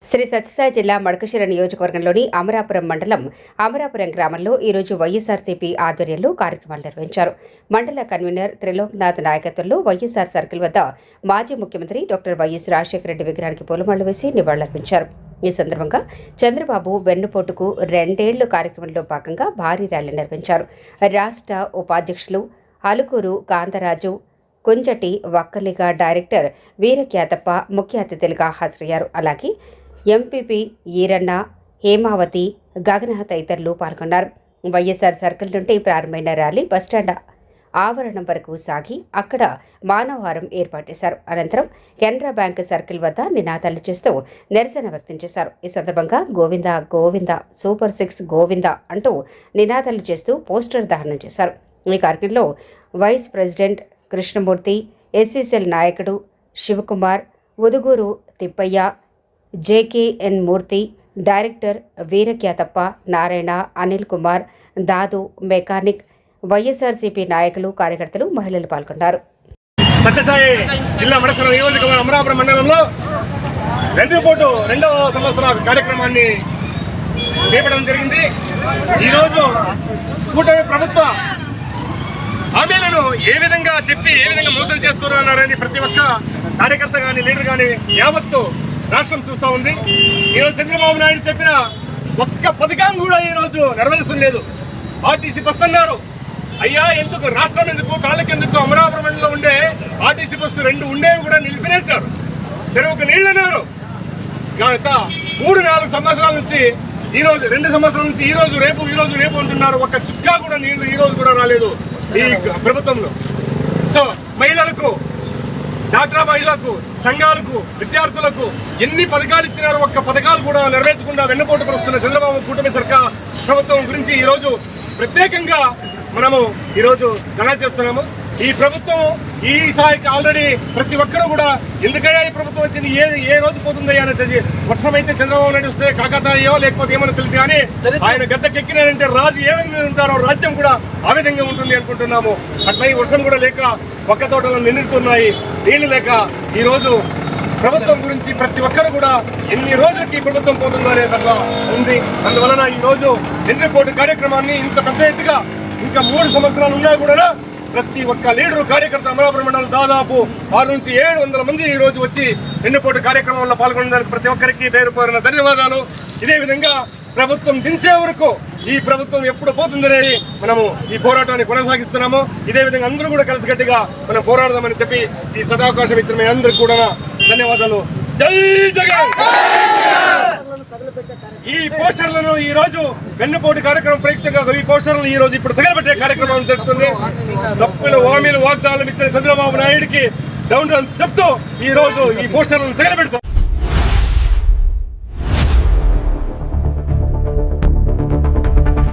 శ్రీ సత్యసాయి జిల్లా మడకశిర నియోజకవర్గంలోని అమరాపురం మండలం అమరాపురం గ్రామంలో ఈరోజు వైఎస్ఆర్సీపీ ఆధ్వర్యంలో కార్యక్రమాలు నిర్వహించారు. మండల కన్వీనర్ త్రిలోక్నాథ్ నాయకత్వంలో వైఎస్ఆర్ సర్కిల్ వద్ద మాజీ ముఖ్యమంత్రి డాక్టర్ వైఎస్ రాజశేఖర రెడ్డి విగ్రహానికి పూలమాలలు వేసి నివాళులర్పించారు. ఈ సందర్భంగా చంద్రబాబు వెన్నుపోటుకు 2 ఏళ్ల కార్యక్రమంలో భాగంగా భారీ ర్యాలీ నిర్వహించారు. రాష్ట్ర ఉపాధ్యక్షులు అలుకూరు కాంతరాజు, కుంజటి వక్కలిగ డైరెక్టర్ వీరఖ్యాతప్ప ముఖ్య అతిథులుగా హాజరయ్యారు. అలాగే ఎంపీపీ ఈరన్న, హేమావతి, గగన తదితరులు పాల్గొన్నారు. వైఎస్ఆర్ సర్కిల్ నుండి ప్రారంభమైన ర్యాలీ బస్టాండ్ ఆవరణం వరకు సాగి అక్కడ మానవహారం ఏర్పాటు చేశారు. అనంతరం కెనరా బ్యాంక్ సర్కిల్ వద్ద నినాదాలు చేస్తూ నిరసన వ్యక్తం చేశారు. ఈ సందర్భంగా గోవింద గోవింద సూపర్ 6 గోవింద అంటూ నినాదాలు చేస్తూ పోస్టర్ దహనం చేశారు. ఈ కార్యక్రమంలో వైస్ ప్రెసిడెంట్ కృష్ణమూర్తి, ఎస్సీసెల్ నాయకుడు శివకుమార్, ఉదుగూరు తిప్పయ్య, జేకేఎన్ మూర్తి, డైరెక్టర్ వీరఖ్యాతప్ప, నారాయణ, అనిల్ కుమార్, దాదు, మెకానిక్, వైఎస్ఆర్సీపీ నాయకులు, కార్యకర్తలు, మహిళలు పాల్గొన్నారు. సత్యసాయి జిల్లా మడకశిర నియోజకవర్గం అమరాపురం మండలంలో వెన్నుపోటు 2వ సంవత్సర కార్యక్రమాన్ని చేపట్టడం జరిగింది. ఈరోజు కూటమి ప్రభుత్వ హామీలను ఏ విధంగా చెప్పి ఏ విధంగా మోసం చేస్తున్నారని ప్రతి ఒక్క కార్యకర్త కానీ లీడర్ కానీ యావత్తు రాష్ట్రం చూస్తూ ఉంది. ఈరోజు చంద్రబాబు నాయుడు చెప్పిన ఒక్క పథకం కూడా ఈరోజు నెరవేర్చడం లేదు. ఆర్టీసీ బస్సు అన్నారు. అయ్యా, ఎందుకు రాష్ట్రం ఎందుకు కాళ్ళకెందుకు? అమరాపురం మండలంలో ఉండే ఆర్టీసీ బస్సు 2 ఉండేవి కూడా నిలిపివేస్తారు. చెరువుకు నీళ్లు అన్నారు. గత 3-4 సంవత్సరాల నుంచి ఈరోజు 2 సంవత్సరాల నుంచి ఈరోజు రేపు అంటున్నారు. ఒక్క చుక్కా కూడా నీళ్లు ఈరోజు కూడా రాలేదు ఈ ప్రభుత్వంలో. సో మహిళలకు, డాక్రా మహిళలకు, సంఘాలకు, విద్యార్థులకు ఎన్ని పథకాలు ఇచ్చినారో ఒక్క పథకాలు కూడా నెరవేర్చకుండా వెన్నుపోటు పరుస్తున్న చంద్రబాబు కూటమి సర్కార్ ప్రభుత్వం గురించి ఈరోజు ప్రత్యేకంగా మనము ఈరోజు ధర్నా చేస్తున్నాము. ఈ ప్రభుత్వం ఈ స్థాయికి ఆల్రెడీ ప్రతి ఒక్కరూ కూడా ఎందుకయ్యా ఈ ప్రభుత్వం వచ్చింది, ఏ రోజు పోతుందయ్యా అని వర్షం అయితే చంద్రబాబు నాయుడు వస్తే కాకతాయో లేకపోతే ఏమన్నా తెలియదు, కానీ ఆయన గద్దెకెక్కినారంటే రాజు ఏ విధంగా ఉంటారో రాజ్యం కూడా ఆ విధంగా ఉంటుంది అనుకుంటున్నాము. అట్లా ఈ వర్షం కూడా లేక ఒక్క తోటలు నిండుతున్నాయి, నీళ్లు లేక ఈరోజు ప్రభుత్వం గురించి ప్రతి ఒక్కరు కూడా ఎన్ని రోజులకి ప్రభుత్వం పోతుందో అనే దాంట్లో ఉంది. అందువలన ఈరోజు వెన్నుపోటు కార్యక్రమాన్ని ఇంత పెద్ద ఎత్తుగా ఇంకా 3 సంవత్సరాలు ఉన్నా కూడా ప్రతి ఒక్క లీడరు, కార్యకర్త అమరాపురం మండలం దాదాపు 600 నుంచి 700 మంది ఈ రోజు వచ్చి వెన్నుపోటు కార్యక్రమంలో పాల్గొనడానికి ప్రతి ఒక్కరికి పేరు పేరున ధన్యవాదాలు. ఇదే విధంగా ప్రభుత్వం దించే వరకు ఈ ప్రభుత్వం ఎప్పుడు పోతుందనేది మనము ఈ పోరాటాన్ని కొనసాగిస్తున్నాము. ఇదే విధంగా అందరూ కూడా కలిసికట్టుగా మనం పోరాడదామని చెప్పి ఈ సదావకాశం ఇచ్చిన మీ అందరికీ కూడా ధన్యవాదాలు. జై జగన్. ఈ పోస్టర్లను ఈ రోజు వెన్నుపోటు కార్యక్రమం ప్రయుక్తంగా ఈ పోస్టర్లను ఈ రోజు ఇప్పుడు తగలబెట్టే కార్యక్రమం జరుగుతుంది. తప్పులు, హామీలు, వాగ్దానాలు ఇచ్చిన చంద్రబాబు నాయుడికి డౌన్ చెప్తూ ఈ రోజు ఈ పోస్టర్లను తగలబెడతాం.